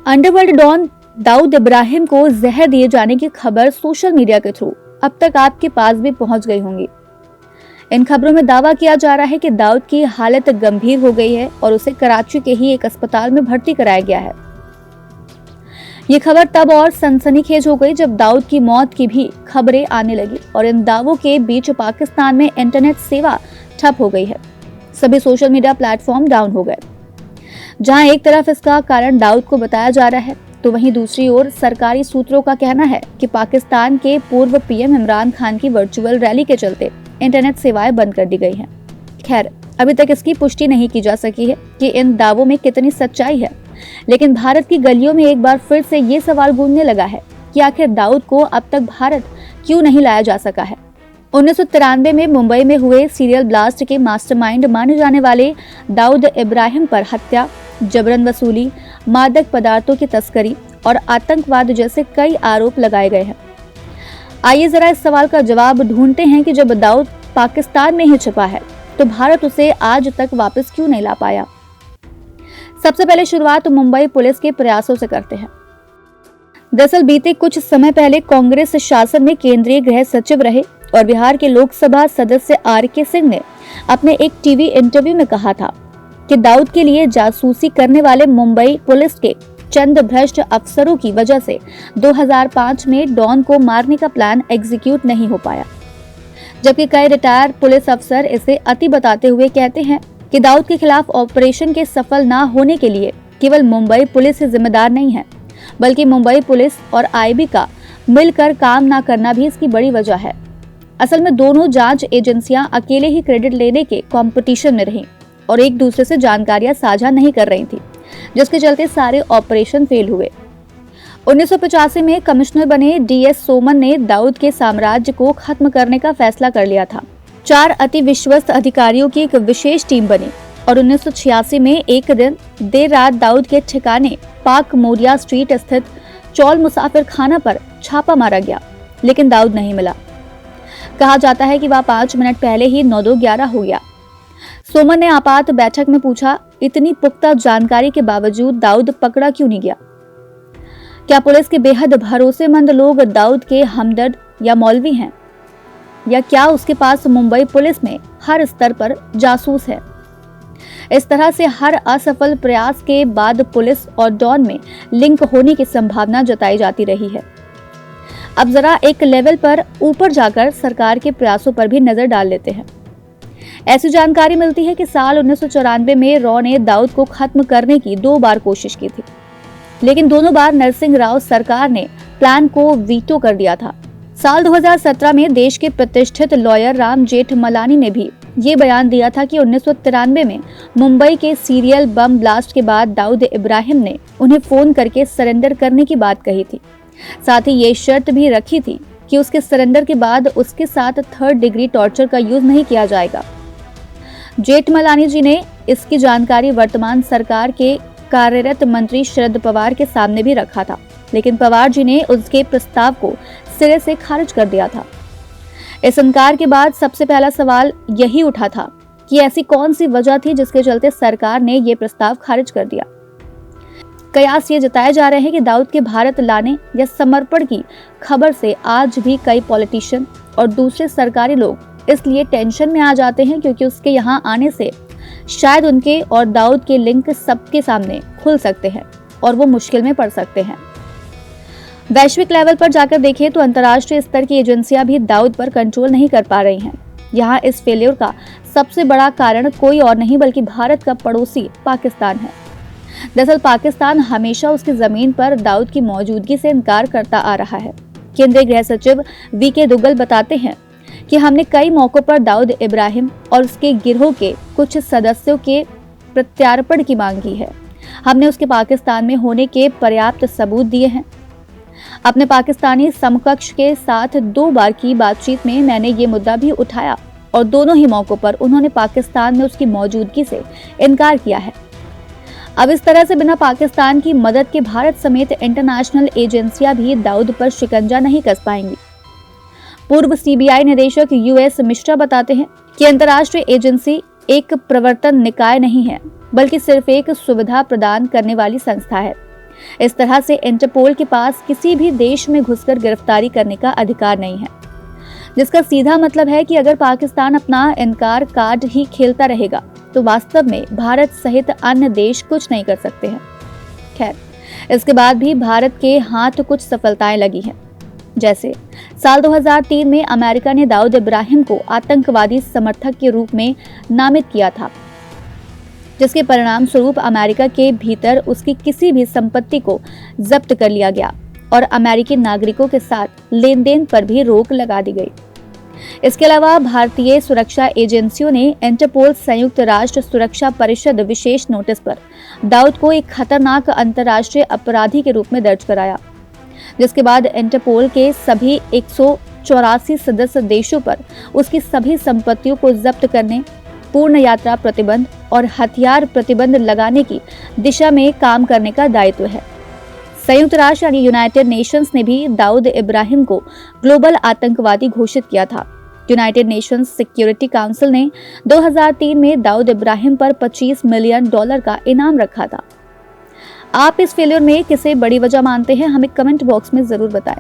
Underworld don Dawood Ibrahim को जहर दिए जाने की खबर सोशल मीडिया के थ्रू अब तक आपके पास भी पहुंच गई होंगी। इन खबरों में दावा किया जा रहा है कि दाऊद की हालत गंभीर हो गई है और उसे कराची के ही एक अस्पताल में भर्ती कराया गया है। ये खबर तब और सनसनीखेज हो गई जब दाऊद की मौत की भी खबरें आने लगी और इन दावों के बीच पाकिस्तान में इंटरनेट सेवा ठप हो गई है। सभी सोशल मीडिया प्लेटफॉर्म डाउन हो गए। जहां एक तरफ इसका कारण दाऊद को बताया जा रहा है, तो वहीं दूसरी ओर सरकारी सूत्रों का कहना है कि पाकिस्तान के पूर्व पीएम इमरान खान की वर्चुअल रैली के चलते इंटरनेट सेवाएं बंद कर दी गई हैं। खैर, अभी तक इसकी पुष्टि नहीं की जा सकी है कि इन दावों में कितनी सच्चाई है, लेकिन भारत की गलियों में एक बार फिर से ये सवाल गूंजने लगा है कि आखिर दाऊद को अब तक भारत क्यों नहीं लाया जा सका है। 1993 में मुंबई में हुए सीरियल ब्लास्ट के मास्टरमाइंड माने जाने वाले दाऊद इब्राहिम पर हत्या, जबरन वसूली, मादक पदार्थों की तस्करी और आतंकवाद जैसे कई आरोप लगाए गए हैं। आइए जरा इस सवाल का जवाब ढूंढते हैं कि जब दाऊद पाकिस्तान में ही छिपा है तो भारत उसे आज तक वापस क्यों नहीं ला पाया। सबसे पहले शुरुआत मुंबई पुलिस के प्रयासों से करते हैं। दरअसल बीते कुछ समय पहले कांग्रेस शासन में केंद्रीय गृह सचिव रहे और बिहार के लोकसभा सदस्य आर.के. सिंह ने अपने एक टीवी इंटरव्यू में कहा था कि दाऊद के लिए जासूसी करने वाले मुंबई पुलिस के चंद भ्रष्ट अफसरों की वजह से 2005 में डॉन को मारने का प्लान एग्जीक्यूट नहीं हो पाया, जबकि कई रिटायर्ड पुलिस अफसर इसे अति बताते हुए कहते हैं कि दाऊद के खिलाफ ऑपरेशन के सफल न होने के लिए केवल मुंबई पुलिस ही जिम्मेदार नहीं है, बल्कि मुंबई पुलिस और आईबी का मिलकर काम न करना भी इसकी बड़ी वजह है। असल में दोनों जांच एजेंसियां अकेले ही क्रेडिट लेने के कंपटीशन में रहीं और एक दूसरे से जानकारियां साझा नहीं कर रही थी, जिसके चलते सारे ऑपरेशन फेल हुए। 1985 में कमिश्नर बने डी.एस. सोमन ने दाऊद के साम्राज्य को खत्म करने का फैसला कर लिया था। 4 अति विश्वस्त अधिकारियों की एक विशेष टीम बनी और 1986 में एक दिन देर रात दाऊद के ठिकाने पाक मोरिया स्ट्रीट स्थित चौल मुसाफिर खाना पर छापा मारा गया, लेकिन दाऊद नहीं मिला। कहा जाता है कि वह 5 मिनट पहले ही 9-11 हो गया। सोमन ने आपात बैठक में पूछा, इतनी पुख्ता जानकारी के बावजूद दाऊद पकड़ा क्यों नहीं गया? क्या पुलिस के बेहद भरोसेमंद लोग दाऊद के हमदर्द या मौलवी हैं, या क्या उसके पास मुंबई पुलिस में हर स्तर पर जासूस है? इस तरह से हर असफल प्रयास के बाद पुलिस और डॉन में लिंक होने की संभावना जताई जाती रही है। अब जरा एक लेवल पर ऊपर जाकर सरकार के प्रयासों पर भी नजर डाल लेते हैं। ऐसी जानकारी मिलती है कि साल 1994 में रॉ ने दाऊद को खत्म करने की 2 बार कोशिश की थी, लेकिन दोनों बार नरसिंह राव सरकार ने प्लान को वीटो कर दिया था। साल 2017 में देश के प्रतिष्ठित लॉयर राम जेठमलानी ने भी ये बयान दिया था कि 1993 में मुंबई के सीरियल बम ब्लास्ट के बाद दाऊद इब्राहिम ने उन्हें फोन करके सरेंडर करने की बात कही थी। साथ ही ये शर्त भी रखी थी कि उसके सरेंडर के बाद उसके साथ 3rd डिग्री टॉर्चर का यूज नहीं किया जाएगा। जेठमलानी जी ने इसकी जानकारी वर्तमान सरकार के कार्यरत मंत्री शरद पवार के सामने भी रखा था, लेकिन पवार जी ने उसके प्रस्ताव को सिरे से खारिज कर दिया था। इस इनकार के बाद सबसे पहला सवाल यही उठा था कि ऐसी कौन सी वजह थी जिसके चलते सरकार ने ये प्रस्ताव खारिज कर दिया। कयास ये जताए जा रहे हैं कि दाऊद के भारत लाने या समर्पण की खबर से आज भी कई पॉलिटिशियन और दूसरे सरकारी लोग इसलिए टेंशन में आ जाते हैं क्योंकि उसके यहाँ आने से शायद उनके और दाऊद के लिंक सबके सामने खुल सकते हैं और वो मुश्किल में पड़ सकते हैं। वैश्विक लेवल पर जाकर देखें तो अंतर्राष्ट्रीय स्तर की एजेंसियां भी दाऊद पर कंट्रोल नहीं कर पा रही हैं। यहाँ इस फेलियर का सबसे बड़ा कारण कोई और नहीं बल्कि भारत का पड़ोसी पाकिस्तान है। दरअसल पाकिस्तान हमेशा उसकी जमीन पर दाऊद की मौजूदगी से इनकार करता आ रहा है। केंद्रीय गृह सचिव वी.के. दुग्गल बताते हैं कि हमने कई मौकों पर दाऊद इब्राहिम और उसके गिरोह के कुछ सदस्यों के प्रत्यार्पण की मांग की है। हमने उसके पाकिस्तान में होने के पर्याप्त सबूत दिए हैं। अपने पाकिस्तानी समकक्ष के साथ 2 बार की बातचीत में मैंने ये मुद्दा भी उठाया और दोनों ही मौकों पर उन्होंने पाकिस्तान में उसकी मौजूदगी से इनकार किया है। अब इस तरह से बिना पाकिस्तान की मदद के भारत समेत इंटरनेशनल एजेंसियां भी दाऊद पर शिकंजा नहीं कस पाएंगी। पूर्व सीबीआई निदेशक यूएस मिश्रा बताते हैं कि अंतर्राष्ट्रीय एजेंसी एक प्रवर्तन निकाय नहीं है, बल्कि सिर्फ एक सुविधा प्रदान करने वाली संस्था है। इस तरह से इंटरपोल के पास किसी भी देश में घुसकर गिरफ्तारी करने का अधिकार नहीं है, जिसका सीधा मतलब है कि अगर पाकिस्तान अपना इनकार कार्ड ही खेलता रहेगा तो वास्तव में भारत सहित अन्य देश कुछ नहीं कर सकते हैं। खैर, इसके बाद भी भारत के हाथ कुछ सफलताएं लगी हैं। जैसे साल 2003 में अमेरिका ने दाऊद इब्राहिम को आतंकवादी समर्थक के रूप में नामित किया था, जिसके परिणाम स्वरूप अमेरिका के भीतर उसकी किसी भी संपत्ति को जब्त कर लिया गया और अमेरिकी नागरिकों के साथ लेन देन पर भी रोक लगा दी गई। इसके अलावा भारतीय सुरक्षा एजेंसियों ने इंटरपोल संयुक्त राष्ट्र सुरक्षा परिषद विशेष नोटिस पर दाऊद को एक खतरनाक अंतर्राष्ट्रीय अपराधी के रूप में दर्ज कराया, जिसके बाद इंटरपोल के सभी 184 सदस्य देशों पर उसकी सभी संपत्तियों को जब्त करने, पूर्ण यात्रा प्रतिबंध और हथियार प्रतिबंध लगाने की दिशा में काम करने का दायित्व है। संयुक्त राष्ट्र यानी यूनाइटेड नेशंस ने भी दाऊद इब्राहिम को ग्लोबल आतंकवादी घोषित किया था। यूनाइटेड नेशंस सिक्योरिटी काउंसिल ने 2003 में दाऊद इब्राहिम पर $25 मिलियन का इनाम रखा था। आप इस फेलियर में किसे बड़ी वजह मानते हैं, हमें कमेंट बॉक्स में जरूर बताएं।